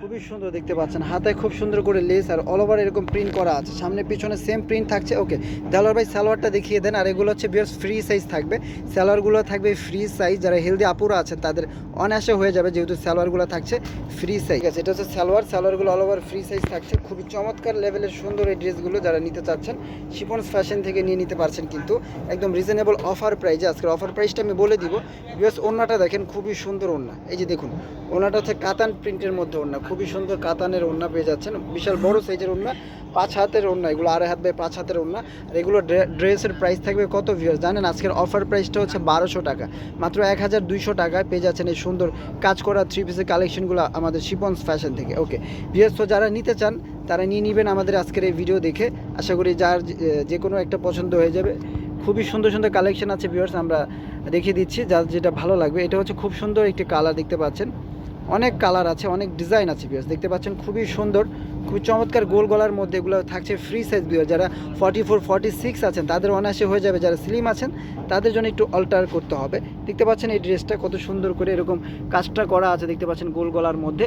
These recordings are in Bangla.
খুবই সুন্দর দেখতে পাচ্ছেন, হাতায় খুব সুন্দর করে লেস আর অল ওভার এরকম প্রিন্ট করা আছে, সামনে পিছনে সেম প্রিন্ট থাকছে। ওকে, দেলোয়ার ভাই সালোয়ারটা দেখিয়ে দেন। আর এগুলো হচ্ছে বিয়ার্স ফ্রি সাইজ থাকবে, সালোয়ারগুলো থাকবে ফ্রি সাইজ, যারা হেলদি আপুরা আছেন তাদের অনায়াসে হয়ে যাবে, যেহেতু সালোয়ারগুলো থাকছে ফ্রি সাইজ। ঠিক আছে, এটা হচ্ছে সালোয়ারগুলো অল ওভার ফ্রি সাইজ থাকছে। খুবই চমৎকার লেভেলের সুন্দর এই ড্রেসগুলো যারা নিতে চাচ্ছেন শিপন্স ফ্যাশন থেকে নিয়ে নিতে পারছেন, কিন্তু একদম রিজনেবল অফার প্রাইজে। আজকের অফার প্রাইসটা আমি বলে দিব। বিকজ ওড়নাটা দেখেন, খুবই সুন্দর ওড়না, এই যে দেখুন ওড়নাটা হচ্ছে কাতান প্রিন্টের মধ্যে ওড়না, খুবই সুন্দর কাতানের ওড়না পেয়ে যাচ্ছেন, বিশাল বড় সাইজের ওড়না, 5 হাতের ওড়না, এগুলো 2.5 হাত বাই 5 হাতের ওড়না। আর এগুলো ড্রেসের প্রাইস থাকবে কত ভিউয়ার্স জানেন? আজকের অফার প্রাইসটা হচ্ছে 1200 টাকা, মাত্র 1200 টাকায় পেয়ে যাচ্ছেন এই সুন্দর কাজ করা 3 পিসের কালেকশনগুলো আমাদের শিপন্স ফ্যাশন থেকে। ওকে ভিউয়ার্স, তো যারা নিতে চান তারা নিয়ে নেবেন আমাদের আজকের এই ভিডিও দেখে। আশা করি যার যে কোনো একটা পছন্দ হয়ে যাবে। খুবই সুন্দর সুন্দর কালেকশন আছে ভিউয়ার্স, আমরা দেখিয়ে দিচ্ছি যার যেটা ভালো লাগবে। এটা হচ্ছে খুব সুন্দর একটি কালার, দেখতে পাচ্ছেন অনেক কালার আছে, অনেক ডিজাইন আছে ভিউয়ার্স, দেখতে পাচ্ছেন খুবই সুন্দর, খুবই চমৎকার গোল গলার মধ্যে এগুলো থাকছে ফ্রি সাইজ ভিউয়ার্স। যারা 44 46 আছেন তাদের অনায়াসে হয়ে যাবে, যারা স্লিম আছেন তাদের জন্য একটু অল্টার করতে হবে। দেখতে পাচ্ছেন এই ড্রেসটা কত সুন্দর করে এরকম কাজটা করা আছে, দেখতে পাচ্ছেন গোল গলার মধ্যে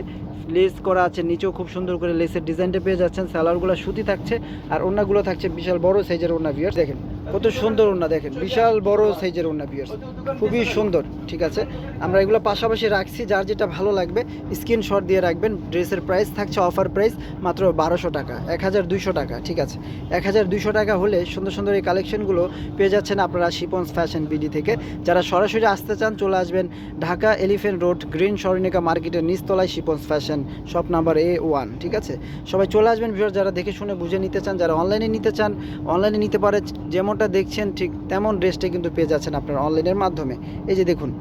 লেস করা আছে, নিচেও খুব সুন্দর করে লেসের ডিজাইনটা পেয়ে যাচ্ছেন। সালোয়ারগুলো সুতি থাকছে আর ওড়নাগুলো থাকছে বিশাল বড় সাইজের ওড়না ভিউয়ার্স, দেখেন কত সুন্দর ওড়না, দেখেন বিশাল বড় সাইজের ওড়না ভিউয়ার্স, খুবই সুন্দর। ঠিক আছে, আমরা এগুলো পাশাপাশি রাখছি, যার যেটা ভালো লাগবে স্ক্রিনশট দিয়ে রাখবেন। ড্রেসের প্রাইস থাকছে অফার প্রাইস মাত্র 1200 টাকা, 1200 টাকা। ঠিক আছে, 1200 টাকা হলে সুন্দর সুন্দর এই কালেকশনগুলো পেয়ে যাচ্ছেন আপনারা শিপন্স ফ্যাশন বিডি থেকে। যারা সরাসরি আসতে চান চলে আসবেন Dhaka elephant road green Swarnika মার্কেটের নিচতলায় শিপন্স ফ্যাশন শপ নাম্বার A1। ঠিক আছে, সবাই চলে আসবেন ভিউয়ার, যারা দেখে শুনে বুঝে নিতে চান। যারা অনলাইনে নিতে চান অনলাইনে নিতে পারে, যেমনটা দেখছেন ঠিক তেমন ড্রেসটা কিন্তু পেয়ে যাচ্ছেন আপনারা অনলাইনের মাধ্যমে। এই যে দেখুন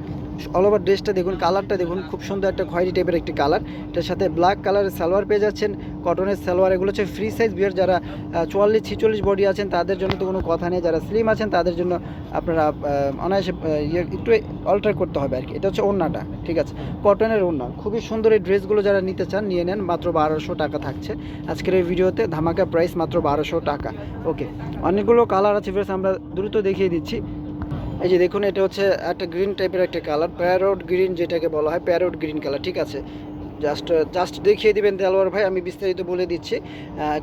অল ওভার ড্রেসটা দেখুন, কালারটা দেখুন, খুব সুন্দর একটা খয়েরি টাইপের একটি কালার, এটার সাথে ব্ল্যাক কালারের সালোয়ার পেয়ে যাচ্ছেন, কটনের সালোয়ার। এগুলো হচ্ছে ফ্রি সাইজ বিয়ার, যারা 44 46 বডি আছেন তাদের জন্য তো কোনো কথা নেই, যারা স্লিম আছেন তাদের জন্য আপনারা অনায়াসে একটু অল্টার করতে হবে আর কি। এটা হচ্ছে ওড়নাটা, ঠিক আছে, কটনের ওড়না, খুবই সুন্দর। এই ড্রেসগুলো যারা নিতে চান নিয়ে নেন, মাত্র 1200 টাকা থাকছে আজকের এই ভিডিওতে, ধামাকা প্রাইস মাত্র 1200 টাকা। ওকে, অনেকগুলো কালার আছে ফ্রেন্ডস, আমরা দ্রুত দেখিয়ে দিচ্ছি। এই যে দেখুন, এটা হচ্ছে একটা গ্রিন টাইপের একটা কালার, প্যারোট গ্রিন যেটাকে বলা হয়, প্যারোট গ্রিন কালার। ঠিক আছে, জাস্ট দেখিয়ে দিবেন দেলোয়ার ভাই, আমি বিস্তারিত বলে দিচ্ছি।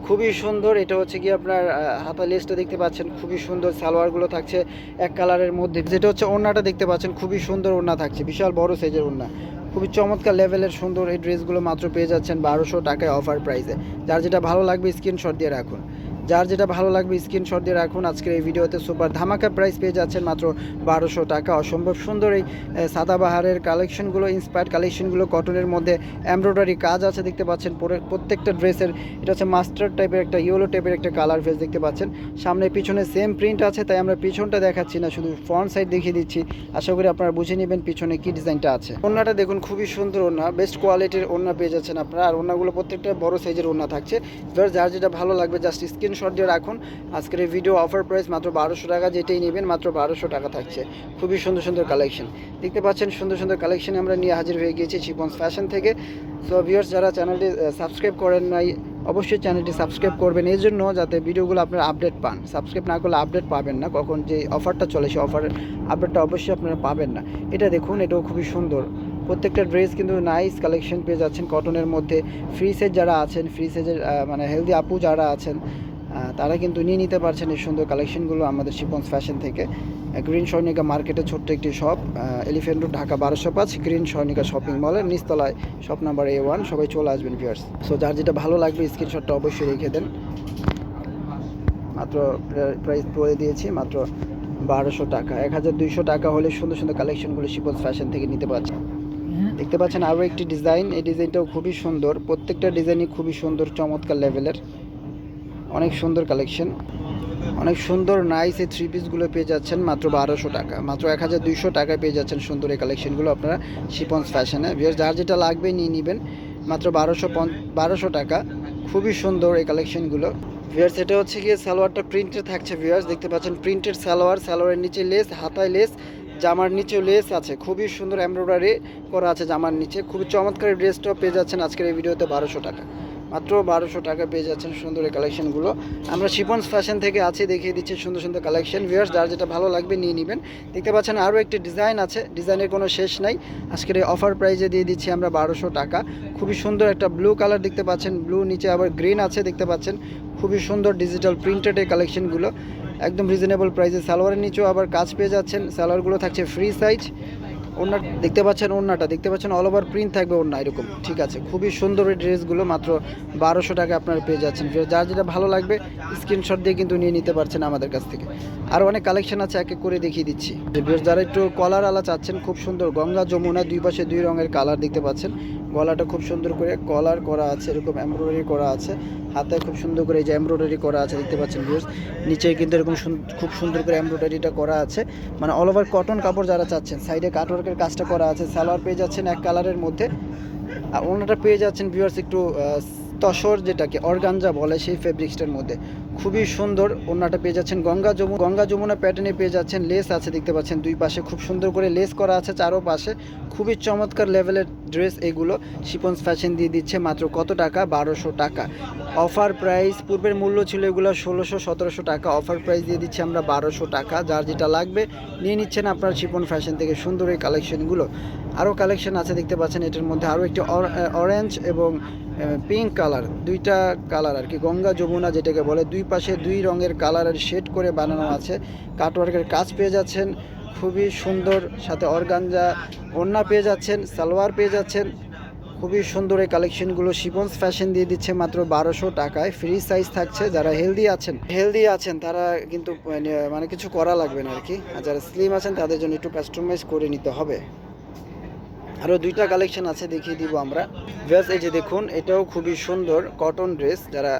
খুবই সুন্দর, এটা হচ্ছে কি আপনার হাতা লেসটা দেখতে পাচ্ছেন, খুবই সুন্দর। সালোয়ারগুলো থাকছে এক কালারের মধ্যে, যেটা হচ্ছে ওড়নাটা দেখতে পাচ্ছেন, খুবই সুন্দর ওড়না থাকছে, বিশাল বড় সাইজের ওড়না, খুবই চমৎকার লেভেলের সুন্দর। এই ড্রেসগুলো মাত্র পেয়ে যাচ্ছেন 1200 টাকায় অফার প্রাইসে। যার যেটা ভালো লাগবে স্ক্রিনশট দিয়ে রাখুন, যার যেটা ভালো লাগবে স্ক্রিনশট দিয়ে রাখুন। আজকের এই ভিডিওতে সুপার ধামাকা প্রাইস পেয়ে যাচ্ছেন মাত্র 1200 টাকা। অসম্ভব সুন্দর এই সাদাবাহারের কালেকশনগুলো, ইন্সপায়ার্ড কালেকশনগুলো, কটনের মধ্যে এমব্রয়ডারি কাজ আছে দেখতে পাচ্ছেন প্রত্যেকটা ড্রেসের। এটা হচ্ছে মাস্টার টাইপের একটা ইয়েলো টাইপের একটা কালার ফেস দেখতে পাচ্ছেন, সামনে পিছনে সেম প্রিন্ট আছে, তাই আমরা পিছনটা দেখাচ্ছি না, শুধু ফ্রন্ট সাইড দেখিয়ে দিচ্ছি। আশা করি আপনারা বুঝে নেবেন পিছনে কি ডিজাইনটা আছে। ওড়নাটা দেখুন, খুবই সুন্দর ওড়না, বেস্ট কোয়ালিটির ওড়না পেয়ে যাচ্ছেন আপনারা। আর ওড়নাগুলো প্রত্যেকটা বড় সাইজের ওড়না থাকছে, যার যেটা ভালো লাগবে জাস্ট স্ক্রিনশট দিয়ে রাখুন। আজকের এই ভিডিও অফার প্রাইস মাত্র 1200 টাকা, যেটাই নেবেন মাত্র 1200 টাকা থাকছে। খুবই সুন্দর সুন্দর কালেকশন দেখতে পাচ্ছেন, সুন্দর সুন্দর কালেকশন আমরা নিয়ে হাজির হয়ে গিয়েছি শিপন্স ফ্যাশন থেকে। সো ভিউয়ার্স, যারা চ্যানেলটি সাবস্ক্রাইব করেন নাই অবশ্যই চ্যানেলটি সাবস্ক্রাইব করবেন, এই জন্য যাতে ভিডিওগুলো আপনারা আপডেট পান। সাবস্ক্রাইব না করলে আপডেট পাবেন না, কখন যে অফারটা চলে সেই অফারের আপডেটটা অবশ্যই আপনারা পাবেন না। এটা দেখুন, এটাও খুবই সুন্দর, প্রত্যেকটা ড্রেস কিন্তু নাইস কালেকশন পেয়ে যাচ্ছেন কটনের মধ্যে। ফ্রি সাইজ যারা আছেন, ফ্রি সাইজের মানে হেলদি আপু যারা আছেন তারা কিন্তু নিয়ে নিতে পারছেন এই সুন্দর কালেকশনগুলো আমাদের শিপন্স ফ্যাশন থেকে। গ্রিন স্বর্ণিকা মার্কেটের ছোট্ট একটি shop, elephant road Dhaka 1205, green Swarnika shopping মলের নিচতলায় শপ নাম্বার A1। সবাই চলে আসবেন ভিউয়ার্স। সো যার যেটা ভালো লাগবে স্ক্রিনশটটা অবশ্যই রেখে দেন। মাত্র প্রাইস বলে দিয়েছি মাত্র 1200 টাকা, 1200 টাকা হলে সুন্দর সুন্দর কালেকশনগুলো শিপন্স ফ্যাশন থেকে নিতে পারছেন। দেখতে পাচ্ছেন আরও একটি ডিজাইন, এই ডিজাইনটাও খুবই সুন্দর, প্রত্যেকটা ডিজাইনই খুবই সুন্দর, চমৎকার লেভেলের, অনেক সুন্দর কালেকশন, অনেক সুন্দর নাইস। এই 3 পিসগুলো পেয়ে যাচ্ছেন মাত্র 1200 টাকা, মাত্র 1200 টাকায় পেয়ে যাচ্ছেন সুন্দর এই কালেকশনগুলো আপনারা শিপন্স ফ্যাশনে। ভিউয়ার্স, যার যেটা লাগবে নিয়ে নেবেন, মাত্র 1200 টাকা, খুবই সুন্দর এই কালেকশনগুলো। ভিউয়ার্স, এটা হচ্ছে গিয়ে সালোয়ারটা প্রিন্টের থাকছে ভিউয়ার্স, দেখতে পাচ্ছেন প্রিন্টের সালোয়ার, সালোয়ারের নিচে লেস, হাতায় লেস, জামার নিচেও লেস আছে, খুবই সুন্দর এমব্রয়ডারি করা আছে জামার নিচে। খুবই চমৎকার ড্রেসটাও পেয়ে যাচ্ছেন আজকের এই ভিডিওতে 1200 টাকা, মাত্র 1200 টাকা পেয়ে যাচ্ছেন সুন্দর এই কালেকশনগুলো। আমরা শিপন্স ফ্যাশন থেকে আছি, দেখিয়ে দিচ্ছি সুন্দর সুন্দর কালেকশন। ভিউয়ার্স যার যেটা ভালো লাগবে নিয়ে নেবেন। দেখতে পাচ্ছেন আরও একটি ডিজাইন আছে, ডিজাইনের কোনো শেষ নাই। আজকের এই অফার প্রাইজে দিয়ে দিচ্ছি আমরা 1200 টাকা। খুবই সুন্দর একটা ব্লু কালার দেখতে পাচ্ছেন, ব্লু নিচে আবার গ্রিন আছে দেখতে পাচ্ছেন। খুবই সুন্দর ডিজিটাল প্রিন্টেড এই কালেকশনগুলো, একদম রিজনেবল প্রাইসে। সালোয়ারের নিচেও আবার কাজ পেয়ে যাচ্ছেন, সালোয়ারগুলো থাকছে ফ্রি সাইজ। ওড়না দেখতে পাচ্ছেন, ওড়নাটা দেখতে পাচ্ছেন অল ওভার প্রিন্ট থাকবে ওড়না এরকম, ঠিক আছে। খুবই সুন্দর এই ড্রেসগুলো মাত্র 1200 টাকা আপনারা পেয়ে যাচ্ছেন। যার যেটা ভালো লাগবে স্ক্রিনশট দিয়ে কিন্তু নিয়ে নিতে পারছেন আমাদের কাছ থেকে। আরও অনেক কালেকশন আছে, এক এক করে দেখিয়ে দিচ্ছি। যারা একটু কলার আলা চাচ্ছেন, খুব সুন্দর গঙ্গা যমুনা দুই পাশে দুই রঙের কালার দেখতে পাচ্ছেন। গলাটা খুব সুন্দর করে কলার করা আছে, এরকম এমব্রয়ডারি করা আছে। হাতে খুব সুন্দর করে এই যে এমব্রয়ডারি করা আছে দেখতে পাচ্ছেন ভিউয়ার্স। নিচে কিন্তু এরকম খুব সুন্দর করে এমব্রয়ডারিটা করা আছে, মানে অল ওভার কটন কাপড় যারা চাচ্ছেন। সাইডে কাটওয়ার্কের কাজটা করা আছে। সালোয়ার পেয়ে যাচ্ছেন এক কালারের মধ্যে, আর ওনাটা পেয়ে যাচ্ছেন ভিউয়ার্স একটু তসর যেটাকে অর্গানজা বলে সেই ফেব্রিক্সটার মধ্যে। খুবই সুন্দর ওনাটা পেয়ে যাচ্ছেন গঙ্গা যমুনা প্যাটার্নে পেয়ে যাচ্ছেন। লেস আছে দেখতে পাচ্ছেন দুই পাশে, খুব সুন্দর করে লেস করা আছে চারো পাশে। খুবই চমৎকার লেভেলের ড্রেস এগুলো। শিপন্স ফ্যাশন দিয়ে দিচ্ছে মাত্র কত টাকা? 1200 টাকা অফার প্রাইস। পূর্বের মূল্য ছিল এগুলো 1600-1700 টাকা, অফার প্রাইস দিয়ে দিচ্ছি আমরা 1200 টাকা। যার যেটা লাগবে নিয়ে নিচ্ছেন আপনার শিপন ফ্যাশন থেকে সুন্দর এই কালেকশনগুলো। আরও কালেকশন আছে দেখতে পাচ্ছেন, এটার মধ্যে আরও একটি অরেঞ্জ এবং পিঙ্ক কালার, দুইটা কালার আর কি, গঙ্গা যমুনা যেটাকে বলে। দুই পাশে দুই রঙের কালারের শেড করে বানানো আছে। কাটওয়ার্কের কাজ পেয়ে যাচ্ছেন খুবই সুন্দর, সাথে অর্গানজা ওড়না পেয়ে যাচ্ছেন, সালোয়ার পেয়ে যাচ্ছেন। খুবই সুন্দর এই কালেকশনগুলো শিপন্স ফ্যাশন দিয়ে দিচ্ছে মাত্র 1200 টাকায়। ফ্রি সাইজ থাকছে। যারা হেলদি আছেন তারা কিন্তু মানে কিছু করা লাগবে না আর কি, আর যারা স্লিম আছেন তাদের জন্য একটু কাস্টমাইজ করে নিতে হবে। আরও দুইটা কালেকশন আছে, দেখিয়ে দিব আমরা। ভেস এই যে দেখুন, এটাও খুবই সুন্দর কটন ড্রেস। যারা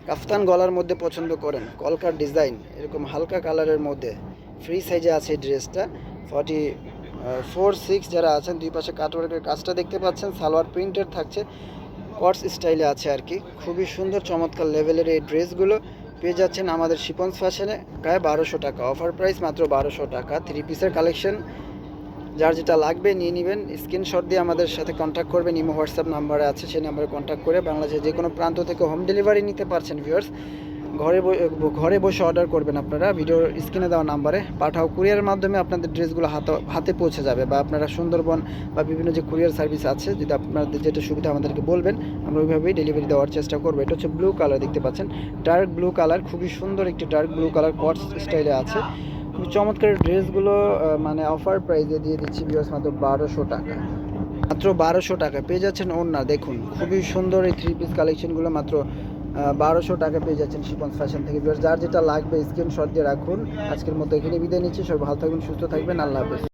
কাফতান গলার মধ্যে পছন্দ করেন, কলকার ডিজাইন এরকম হালকা কালারের মধ্যে ফ্রি সাইজে আছে এই ড্রেসটা। 44-6 যারা আছেন, দুই পাশে কাটওয়ার্কের কাজটা দেখতে পাচ্ছেন। সালোয়ার প্রিন্টের থাকছে, কটস স্টাইলে আছে আর কি। খুবই সুন্দর চমৎকার লেভেলের এই ড্রেসগুলো পেয়ে যাচ্ছেন আমাদের শিপন্স ফ্যাশনে প্রায় 1200 টাকা। অফার প্রাইস মাত্র 1200 টাকা। 3 পিসের কালেকশন, যার যেটা লাগবে নিয়ে নেবেন। স্ক্রিনশট দিয়ে আমাদের সাথে কন্ট্যাক্ট করবেন, ইমো হোয়াটসঅ্যাপ নাম্বারে আছে, সেই নাম্বারে কন্ট্যাক্ট করে বাংলাদেশের যে কোনো প্রান্ত থেকে হোম ডেলিভারি নিতে পারছেন ভিউয়ার্স। ঘরে বসে অর্ডার করবেন আপনারা, ভিডিওর স্ক্রিনে দেওয়া নাম্বারে পাঠাও কুরিয়ারের মাধ্যমে আপনাদের ড্রেসগুলো হাতে পৌঁছে যাবে। বা আপনারা সুন্দরবন বা বিভিন্ন যে কুরিয়ার সার্ভিস আছে, যদি আপনাদের যেটা সুবিধা আমাদেরকে বলবেন, আমরা ওইভাবেই ডেলিভারি দেওয়ার চেষ্টা করবো। এটা হচ্ছে ব্লু কালার দেখতে পাচ্ছেন, ডার্ক ব্লু কালার, খুবই সুন্দর একটি ডার্ক ব্লু কালার কটস স্টাইলে আছে। খুব চমৎকার ড্রেসগুলো, মানে অফার প্রাইসে দিয়ে দিচ্ছি ভিউয়ার্স মাত্র 1200 টাকা। মাত্র 1200 টাকা পেয়ে যাচ্ছেন ওড়না। দেখুন খুবই সুন্দর এই 3 পিস কালেকশনগুলো মাত্র 1200 টাকা পেয়ে যাচ্ছেন শিপন্স ফ্যাশন থেকে। যার যেটা লাগবে স্ক্রিনশট দিয়ে রাখুন। আজকের মতো এখানে বিদায় নিচ্ছি। সবাই ভালো থাকবেন, সুস্থ থাকবেন, আল্লাহ হাফেজ।